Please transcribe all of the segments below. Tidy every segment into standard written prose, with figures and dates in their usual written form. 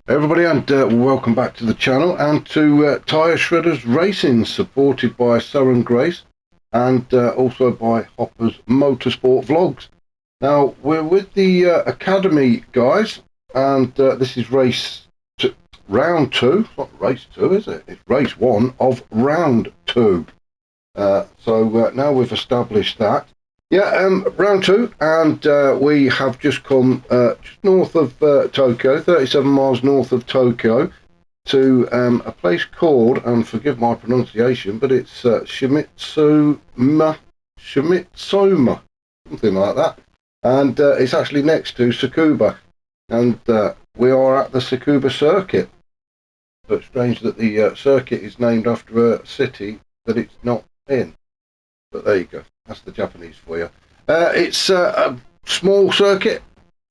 Hey everybody, and welcome back to the channel and to Tyre Shredders Racing, supported by Sarah Grace and also by Hopper's Motorsport Vlogs. Now we're with the Academy guys, and this is round 2. It's not race 2, is it? It's race 1 of round 2. So now we've established that. Round 2, and we have just come just north of Tokyo, 37 miles north of Tokyo, to a place called, and forgive my pronunciation, but it's Shimitsuma, something like that, and it's actually next to Tsukuba, and we are at the Tsukuba circuit. So it's strange that the circuit is named after a city that it's not in, but there you go. That's the Japanese for you. It's a small circuit,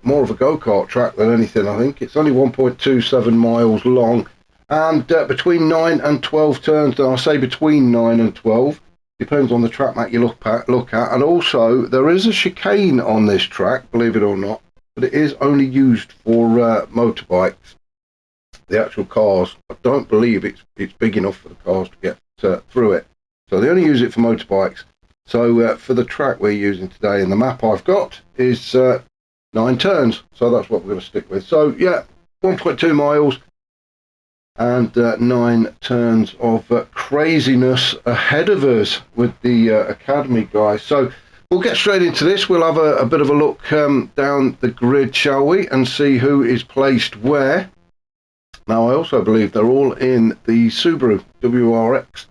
more of a go-kart track than anything, I think. It's only 1.27 miles long, and between 9 and 12 turns. Now I say between 9 and 12, depends on the track map you look at. And also, there is a chicane on this track, believe it or not, but it is only used for motorbikes. The actual cars, I don't believe it's big enough for the cars to get through it. So they only use it for motorbikes. So for the track we're using today, and the map I've got is 9 turns. So that's what we're going to stick with. So yeah, 1.2 miles and 9 turns of craziness ahead of us with the Academy guys. So we'll get straight into this. We'll have a bit of a look down the grid, shall we, and see who is placed where. Now I also believe they're all in the Subaru WRX.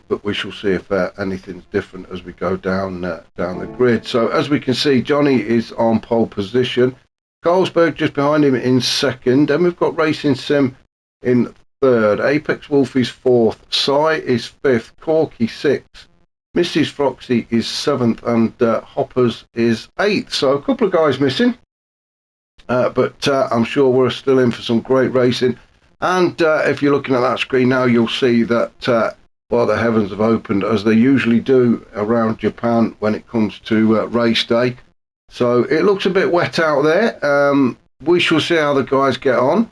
But we shall see if anything's different as we go down the grid. So as we can see, Johnny is on pole position, Carlsberg just behind him in second, then we've got Racing Sim in third, Apex Wolf is fourth, Sai is fifth, Corky sixth, Mrs. Froxy is seventh, and Hoppers is eighth. So a couple of guys missing, but I'm sure we're still in for some great racing. And if you're looking at that screen now, you'll see that well, the heavens have opened, as they usually do around Japan when it comes to race day. So it looks a bit wet out there. We shall see how the guys get on.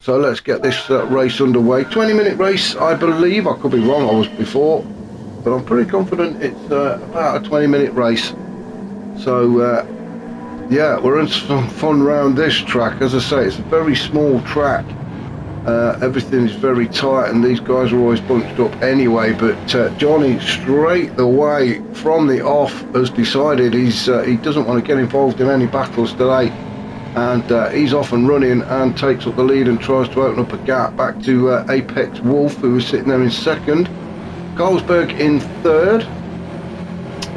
So let's get this race underway. 20-minute race, I believe. I could be wrong, I was before, but I'm pretty confident it's about a 20-minute race. So yeah, we're in some fun round this track. As I say, it's a very small track. Everything is very tight, and these guys are always bunched up anyway, but Johnny straight away from the off has decided he doesn't want to get involved in any battles today, and he's off and running and takes up the lead and tries to open up a gap back to Apex Wolf, who was sitting there in second, Carlsberg in third.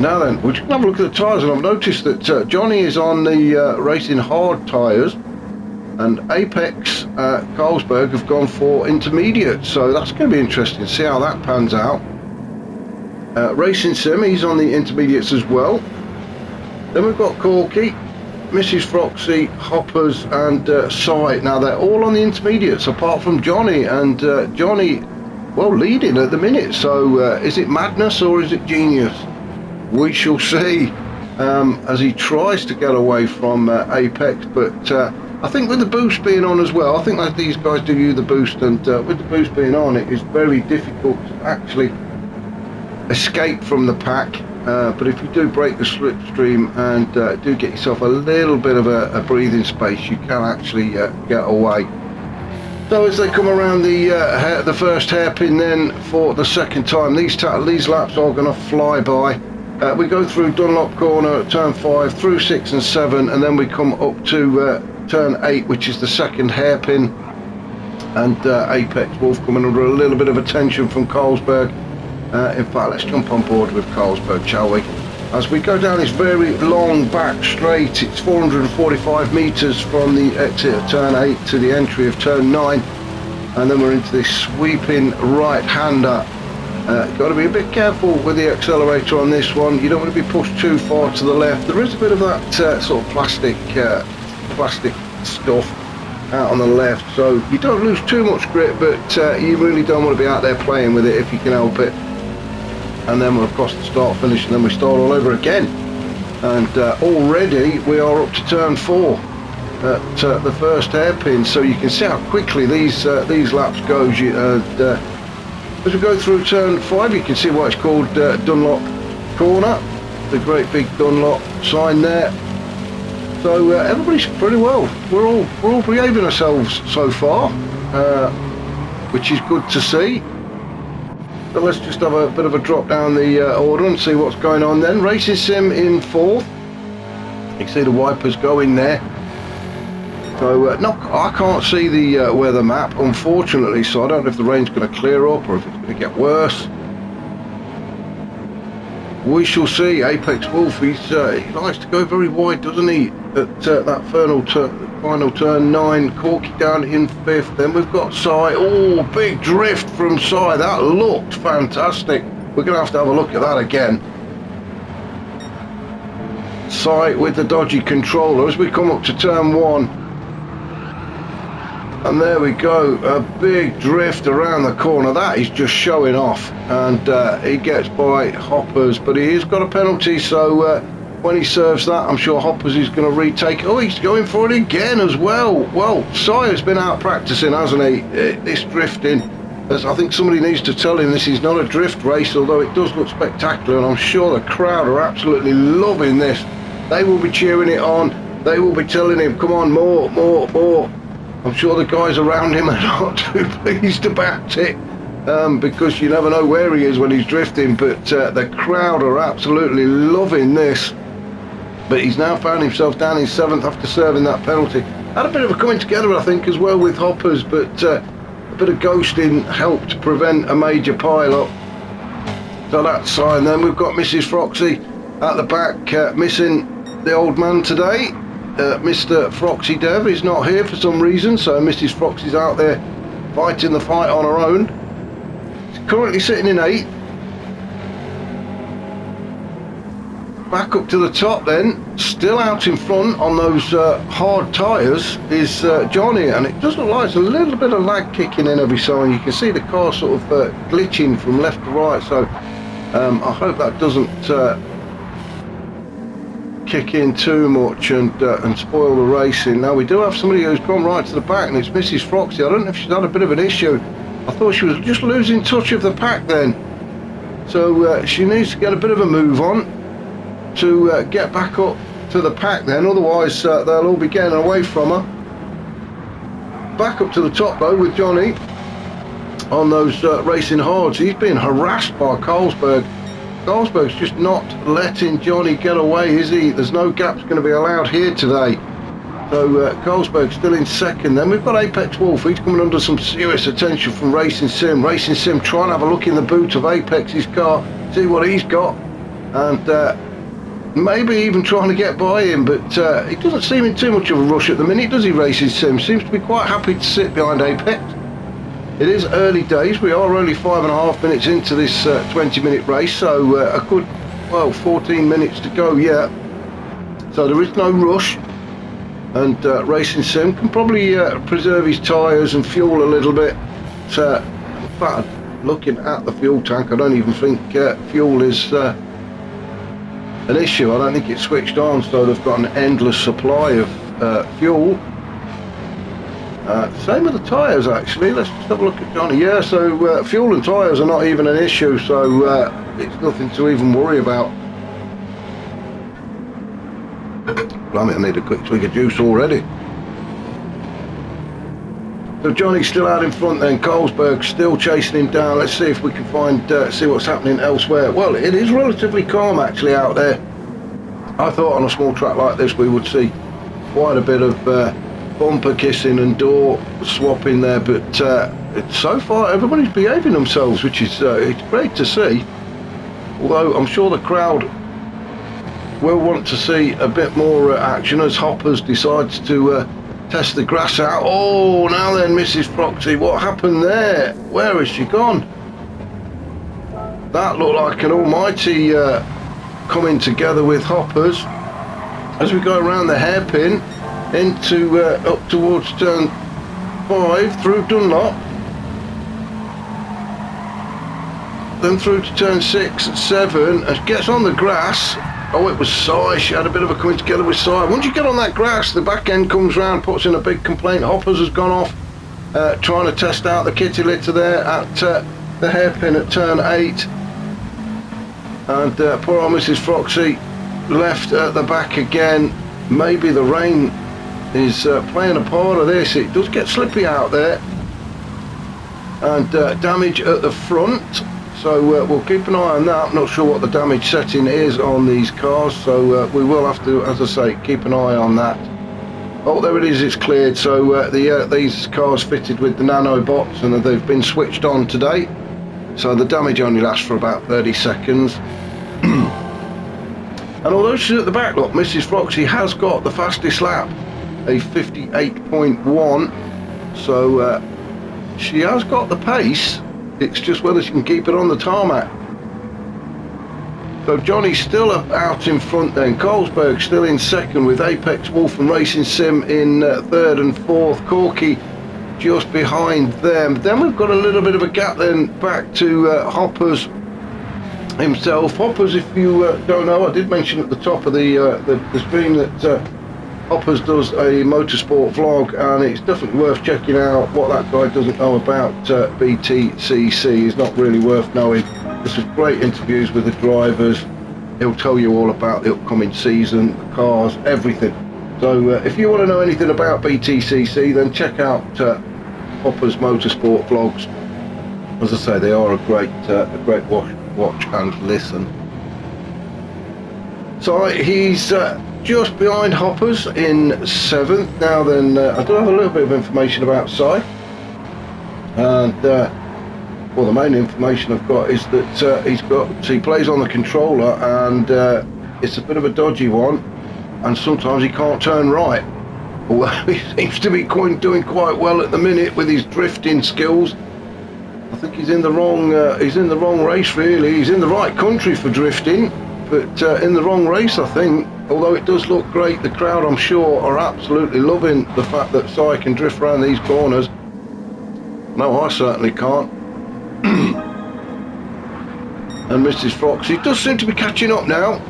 Now then, we'll just have a look at the tyres, and I've noticed that Johnny is on the racing hard tyres, and Apex Carlsberg have gone for intermediate, so that's going to be interesting to see how that pans out. Racing Sim, he's on the intermediates as well. Then we've got Corky, Mrs. Froxy, Hoppers, and Sai. Now they're all on the intermediates apart from Johnny, and Johnny, well, leading at the minute. So is it madness or is it genius? We shall see as he tries to get away from Apex, but I think with the boost being on as well, I think that these guys do use the boost, and with the boost being on, it is very difficult to actually escape from the pack. But if you do break the slipstream and do get yourself a little bit of a breathing space, you can actually get away. So as they come around the first hairpin then for the second time, these laps are going to fly by. We go through Dunlop Corner, turn 5, through 6 and 7, and then we come up to turn 8, which is the second hairpin, and Apex Wolf coming under a little bit of attention from Carlsberg. In fact, let's jump on board with Carlsberg, shall we? As we go down this very long back straight, it's 445 metres from the exit of turn 8 to the entry of turn 9, and then we're into this sweeping right-hander. Got to be a bit careful with the accelerator on this one. You don't want to be pushed too far to the left. There is a bit of that sort of plastic stuff out on the left, so you don't lose too much grip, but you really don't want to be out there playing with it if you can help it. And then we're across the start finish, and then we start all over again, and already we are up to turn 4. at the first hairpin, so you can see how quickly these laps go. As we go through turn 5, you can see why it's called Dunlop Corner, the great big Dunlop sign there. So everybody's pretty well. We're all behaving ourselves so far, which is good to see. So let's just have a bit of a drop down the order and see what's going on then. Racing Sim in 4th. You can see the wipers going there. So no, I can't see the weather map, unfortunately, so I don't know if the rain's going to clear up or if it's going to get worse. We shall see. Apex Wolf, he likes to go very wide, doesn't he, at that final turn 9. Corky down in 5th. Then we've got Sai. Oh, big drift from Sai. That looked fantastic. We're going to have a look at that again. Sai with the dodgy controller as we come up to turn 1. And there we go, a big drift around the corner. That is just showing off, and he gets by Hoppers, but he's got a penalty, so when he serves that, I'm sure Hoppers is going to retake. Oh, he's going for it again as well. Well, Sawyer's been out practicing, hasn't he, this drifting. As I think somebody needs to tell him this is not a drift race, although it does look spectacular, and I'm sure the crowd are absolutely loving this. They will be cheering it on. They will be telling him, come on, more, more, more. I'm sure the guys around him are not too pleased about it, because you never know where he is when he's drifting, but the crowd are absolutely loving this. But he's now found himself down in 7th after serving that penalty. Had a bit of a coming together, I think, as well with Hoppers, but a bit of ghosting helped prevent a major pile-up. So that's fine. Then we've got Mrs. Froxy at the back, missing the old man today. Mr. Froxy Dev is not here for some reason, so Mrs. Froxy's out there fighting the fight on her own. She's currently sitting in 8th. Back up to the top then, still out in front on those hard tyres is Johnny, and it does look like there's a little bit of lag kicking in every so on. You can see the car sort of glitching from left to right, so I hope that doesn't kick in too much and spoil the racing. Now we do have somebody who's gone right to the back, and it's Mrs. Froxy. I don't know if she's had a bit of an issue. I thought she was just losing touch of the pack then, so she needs to get a bit of a move on to get back up to the pack then, otherwise they'll all be getting away from her. Back up to the top though with Johnny on those racing hards. He's being harassed by Carlsberg. Carlsberg's just not letting Johnny get away, is he? There's no gaps going to be allowed here today. So Carlsberg's still in 2nd. Then we've got Apex Wolf. He's coming under some serious attention from Racing Sim. Racing Sim trying to have a look in the boot of Apex's car, see what he's got, and maybe even trying to get by him, but he doesn't seem in too much of a rush at the minute, does he, Racing Sim? Seems to be quite happy to sit behind Apex. It is early days. We are only 5.5 minutes into this 20-minute race, so a good, 14 minutes to go yet. So there is no rush, and Racing Sim can probably preserve his tyres and fuel a little bit. In fact, looking at the fuel tank, I don't even think fuel is an issue. I don't think it's switched on, so they've got an endless supply of fuel. Same with the tyres actually. Let's just have a look at Johnny. Yeah, so fuel and tyres are not even an issue, so it's nothing to even worry about. Blimey, I need a quick swig of juice already. So Johnny's still out in front then. Carlsberg's still chasing him down. Let's see if we can find see what's happening elsewhere. Well, it is relatively calm actually out there. I thought on a small track like this we would see quite a bit of bumper kissing and door swapping there, but so far everybody's behaving themselves, which is it's great to see. Although I'm sure the crowd will want to see a bit more action as Hoppers decides to test the grass out. Oh, now then, Mrs. Froxy, what happened there? Where has she gone? That looked like an almighty coming together with Hoppers as we go around the hairpin into up towards turn 5 through Dunlop, then through to turn 6 and 7, and gets on the grass Oh, it was Si. She had a bit of a coming together with Si. Once you get on that grass, the back end comes round, puts in a big complaint. Hoppers has gone off trying to test out the kitty litter there at the hairpin at turn 8. And poor old Mrs. Foxy left at the back again. Maybe the rain is playing a part of this. It does get slippy out there. And damage at the front. So we'll keep an eye on that. I'm not sure what the damage setting is on these cars. So we will have to, as I say, keep an eye on that. Oh, there it is, it's cleared. So these cars fitted with the nanobots and they've been switched on today. So the damage only lasts for about 30 seconds. And although she's at the back, look, Mrs. Foxy has got the fastest lap, a 58.1. So she has got the pace. It's just whether she can keep it on the tarmac. So Johnny's still out in front then. Carlsberg still in second with Apex Wolf and Racing Sim in third and fourth. Corky just behind them. Then we've got a little bit of a gap then back to Hoppers himself. Hoppers, if you don't know, I did mention at the top of the stream that Hoppers does a motorsport vlog, and it's definitely worth checking out. What that guy doesn't know about BTCC is not really worth knowing. This is great interviews with the drivers. He'll tell you all about the upcoming season, the cars, everything. So if you want to know anything about BTCC, then check out Hopper's motorsport vlogs. As I say, they are a great watch and listen. So he's just behind Hoppers in 7th. Now then, I do have a little bit of information about Si. And well, the main information I've got is that he plays on the controller, and it's a bit of a dodgy one, and sometimes he can't turn right. Although he seems to be doing quite well at the minute with his drifting skills. I think he's in the wrong race really. He's in the right country for drifting, but in the wrong race I think. Although it does look great, the crowd I'm sure are absolutely loving the fact that Si can drift around these corners. No, I certainly can't. And Mrs. Foxy does seem to be catching up now.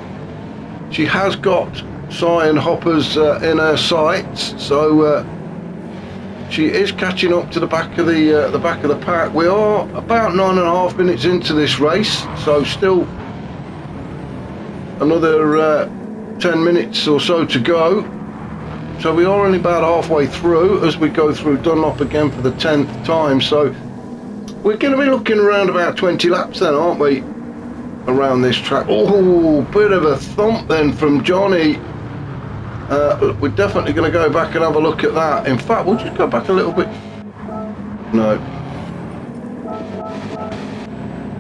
She has got Si and Hoppers in her sights, so she is catching up to the back of the pack. We are about 9.5 minutes into this race, so still another 10 minutes or so to go. So we are only about halfway through as we go through Dunlop again for the 10th time. So we're going to be looking around about 20 laps then, aren't we, around this track. Oh, bit of a thump then from Johnny. We're definitely going to go back and have a look at that. In fact, we'll just go back a little bit. No.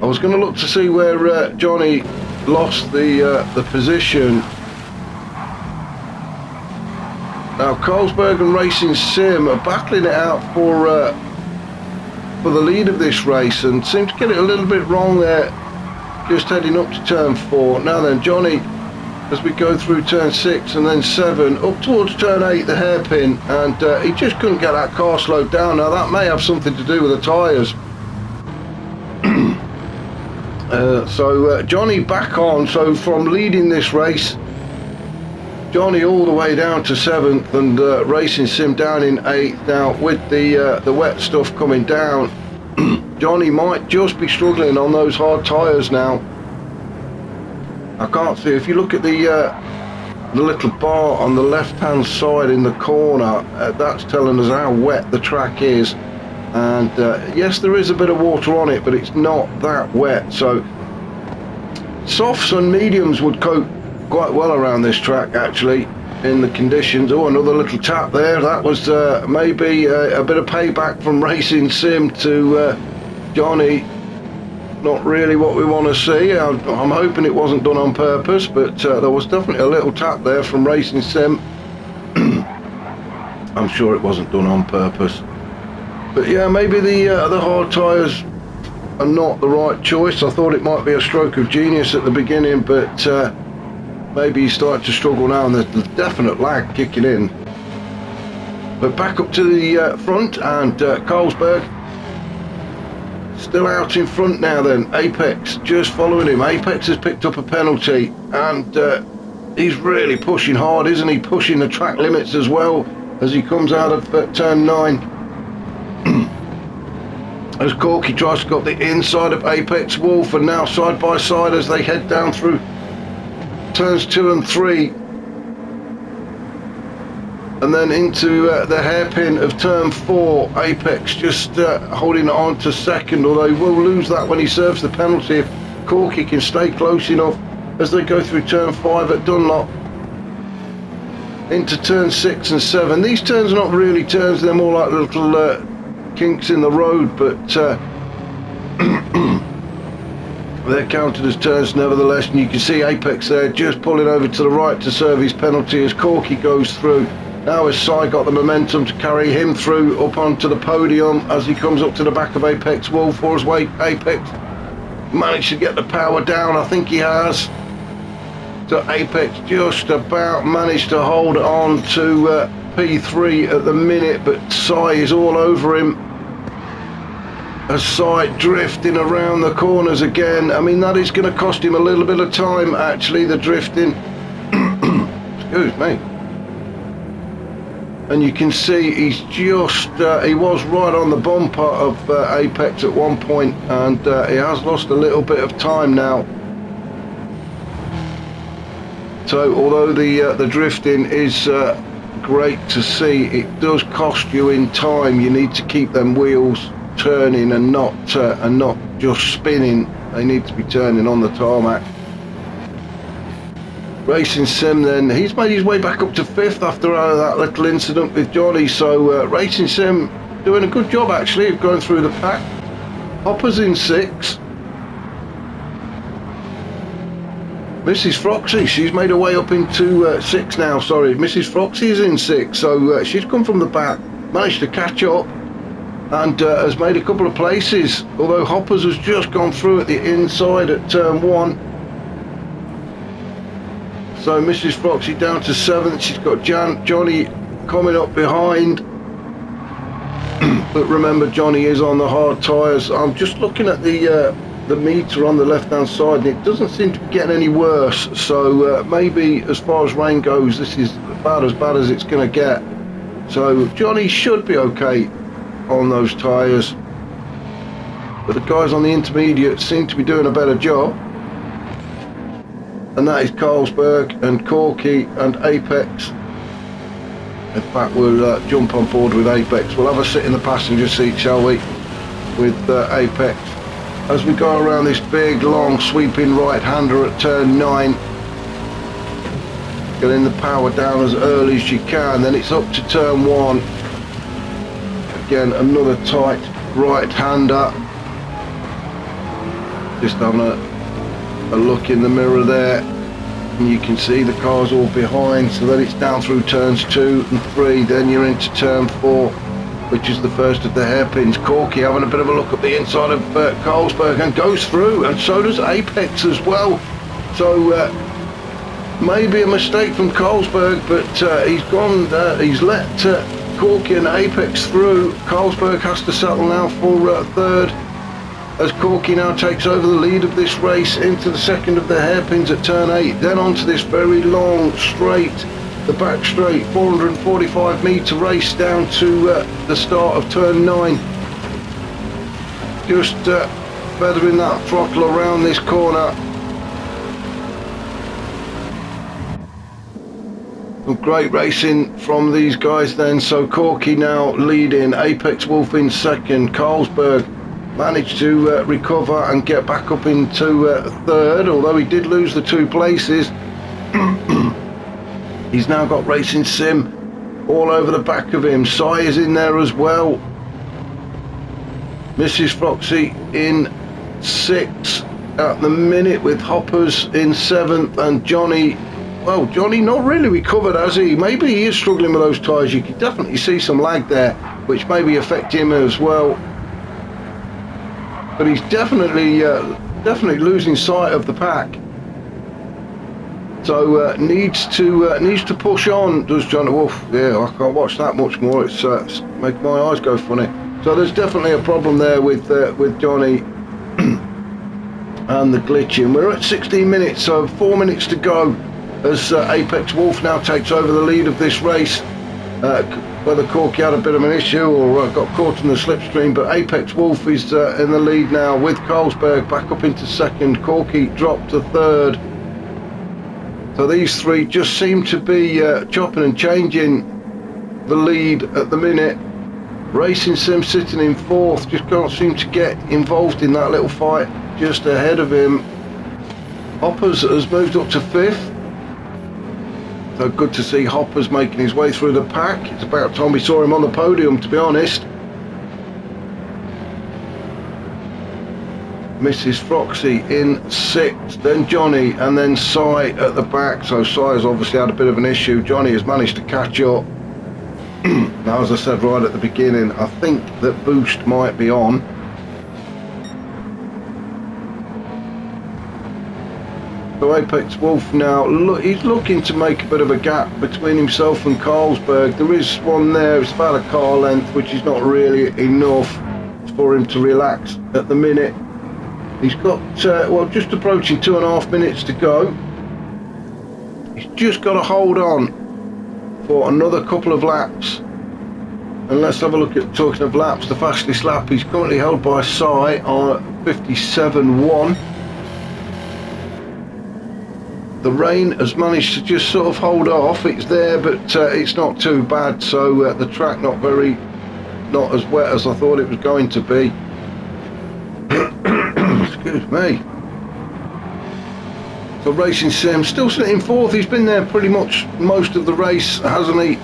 I was going to look to see where Johnny lost the position. Now Carlsberg and Racing Sim are battling it out for the lead of this race, and seem to get it a little bit wrong there, just heading up to turn 4. Now then, Johnny, as we go through turn 6 and then 7, up towards turn 8, the hairpin, and he just couldn't get that car slowed down. Now that may have something to do with the tyres. So Johnny back on, so from leading this race, Johnny all the way down to 7th, and Racing Sim down in 8th. Now with the wet stuff coming down, Johnny might just be struggling on those hard tyres now. I can't see, if you look at the little bar on the left hand side in the corner, that's telling us how wet the track is. And yes, there is a bit of water on it, but it's not that wet. So softs and mediums would cope quite well around this track actually in the conditions. Oh, another little tap there. That was maybe a bit of payback from Racing Sim to Johnny. Not really what we want to see. I'm hoping it wasn't done on purpose, but there was definitely a little tap there from Racing Sim. I'm sure it wasn't done on purpose. But yeah, maybe the hard tyres are not the right choice. I thought it might be a stroke of genius at the beginning, but maybe he's starting to struggle now, and there's definite lag kicking in. But back up to the front, and Carlsberg still out in front now then. Apex just following him. Apex has picked up a penalty, and He's really pushing hard, isn't he? Pushing the track limits as well as he comes out of turn 9. As Corky tries to got the inside of Apex Wolf, and now side by side as they head down through turns 2 and 3. And then into the hairpin of turn 4. Apex just holding on to second, although he will lose that when he serves the penalty if Corky can stay close enough as they go through turn 5 at Dunlop into turn 6 and 7. These turns are not really turns, they're more like little kinks in the road, but they're counted as turns nevertheless. And you can see Apex there just pulling over to the right to serve his penalty as Corky goes through. Now has Sai got the momentum to carry him through up onto the podium as he comes up to the back of Apex Wolf, or as Apex managed to get the power down. I think he has. So Apex just about managed to hold on to P3 at the minute, but Sai is all over him as Sai drifting around the corners again. I mean, that is going to cost him a little bit of time actually, the drifting. Excuse me. And you can see he's just he was right on the bumper of Apex at one point, and he has lost a little bit of time now. So although the drifting is great to see, it does cost you in time. You need to keep them wheels turning and not just spinning. They need to be turning on the tarmac. Racing Sim then, he's made his way back up to 5th after that little incident with Johnny. So Racing Sim doing a good job actually of going through the pack. Hopper's in 6. Mrs. Froxy, she's made her way up into 6 now, sorry. Mrs. Froxy is in 6, so she's come from the back, managed to catch up, and has made a couple of places, although Hoppers has just gone through at the inside at turn 1. So Mrs. Froxy down to 7th, she's got Johnny coming up behind. But remember, Johnny is on the hard tyres. I'm just looking at the meter on the left hand side, and it doesn't seem to be getting any worse, so maybe as far as rain goes this is about as bad as it's going to get. So Johnny should be okay on those tyres, but the guys on the intermediate seem to be doing a better job, and that is Carlsberg and Corky and Apex. In fact, we'll jump on board with Apex. We'll have a sit in the passenger seat, shall we, with Apex as we go around this big long sweeping right-hander at turn 9, getting the power down as early as you can. Then it's up to turn 1, again another tight right-hander. Just having a look in the mirror there, and you can see the cars all behind. So then it's down through turns 2 and 3, then you're into turn 4, which is the first of the hairpins. Corky having a bit of a look at the inside of Carlsberg and goes through, and so does Apex as well. So maybe a mistake from Carlsberg, but he's let Corky and Apex through. Carlsberg has to settle now for 3rd, as Corky now takes over the lead of this race into the second of the hairpins at turn 8, then onto this very long straight, the back straight, 445 metre race down to the start of turn 9. Just feathering that throttle around this corner. Some great racing from these guys then. So Corky now leading, Apex Wolf in 2nd, Carlsberg managed to recover and get back up into 3rd, although he did lose the 2 places. He's now got Racing Sim all over the back of him. Sai is in there as well. Mrs. Froxy in 6 at the minute, with Hoppers in 7th, and Johnny, well, Johnny not really recovered, has he? Maybe he is struggling with those tyres. You can definitely see some lag there, which may be affecting him as well. But he's definitely losing sight of the pack. So needs to push on, does Johnny Wolf. Yeah, I can't watch that much more. It's making my eyes go funny. So there's definitely a problem there with Johnny and the glitching. We're at 16 minutes, so 4 minutes to go as Apex Wolf now takes over the lead of this race. Whether Corky had a bit of an issue or got caught in the slipstream, but Apex Wolf is in the lead now with Carlsberg back up into second. Corky dropped to third. So these three just seem to be chopping and changing the lead at the minute. Racing Sim sitting in fourth, just can't seem to get involved in that little fight just ahead of him. Hoppers has moved up to fifth. So good to see Hoppers making his way through the pack. It's about time we saw him on the podium, to be honest. Mrs. Froxy in sixth, then Johnny, and then Sai at the back. So Sai has obviously had a bit of an issue. Johnny has managed to catch up. Now, as I said right at the beginning, I think that Boost might be on. So Apex Wolf now, he's looking to make a bit of a gap between himself and Carlsberg. There is one there, it's about a car length, which is not really enough for him to relax at the minute. He's got, well, just approaching 2.5 minutes to go. He's just got to hold on for another couple of laps. And let's have a look at, talking of laps, the fastest lap is currently held by Sai on 57.1. The rain has managed to just sort of hold off. It's there, but it's not too bad. So the track not as wet as I thought it was going to be. Excuse me. So Racing Sim still sitting in fourth. He's been there pretty much most of the race, hasn't he?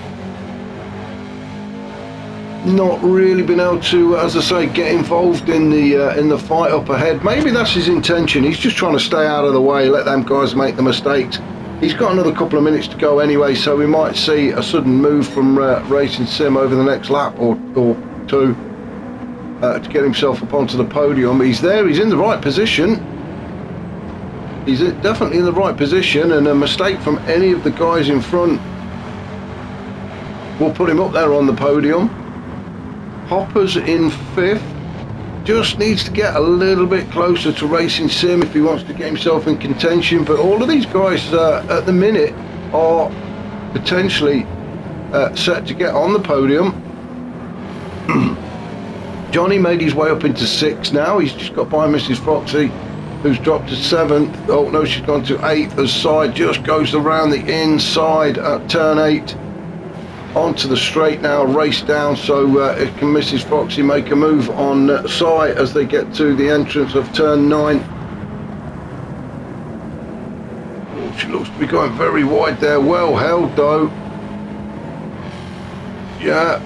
Not really been able to, as I say, get involved in the fight up ahead. Maybe that's his intention. He's just trying to stay out of the way, let them guys make the mistakes. He's got another couple of minutes to go anyway, so we might see a sudden move from Racing Sim over the next lap or two to get himself up onto the podium. He's there. He's in the right position. He's definitely in the right position, and a mistake from any of the guys in front will put him up there on the podium. Hopper's in fifth, just needs to get a little bit closer to Racing Sim if he wants to get himself in contention, but all of these guys at the minute are potentially set to get on the podium. Johnny made his way up into sixth now. He's just got by Mrs. Foxy, who's dropped to seventh. Oh no, she's gone to eighth as Side just goes around the inside at turn 8. Onto the straight now, race down, so can Mrs. Foxy make a move on Sai as they get to the entrance of turn 9. Oh, she looks to be going very wide there. Well held though. Yeah,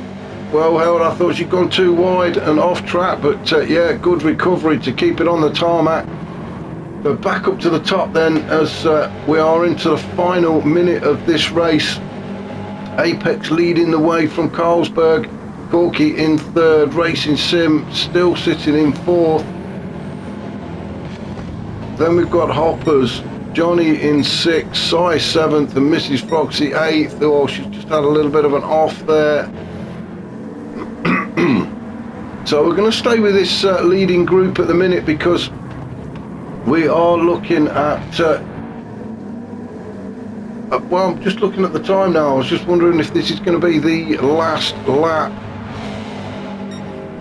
well held. I thought she'd gone too wide and off track, but yeah, good recovery to keep it on the tarmac. But back up to the top then, as we are into the final minute of this race. Apex leading the way from Carlsberg, Corky in third, Racing Sim still sitting in fourth. Then we've got Hoppers, Johnny in sixth, Sai seventh, and Mrs. Foxy eighth. Oh, she's just had a little bit of an off there. So we're going to stay with this leading group at the minute, because we are looking at well, I'm just looking at the time now. I was just wondering if this is going to be the last lap.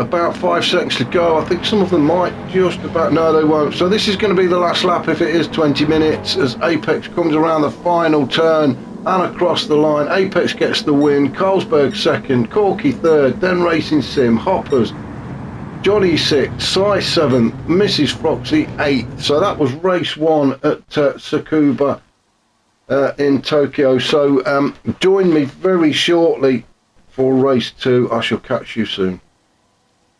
About 5 seconds to go. I think some of them might just about, no they won't. So this is going to be the last lap if it is 20 minutes, as Apex comes around the final turn and across the line. Apex gets the win, Carlsberg second, Corky third, then Racing Sim, Hoppers, Johnny sixth, Sai seventh, Mrs. Foxy eighth. So that was race 1 at Tsukuba in Tokyo. So join me very shortly for race 2. I shall catch you soon.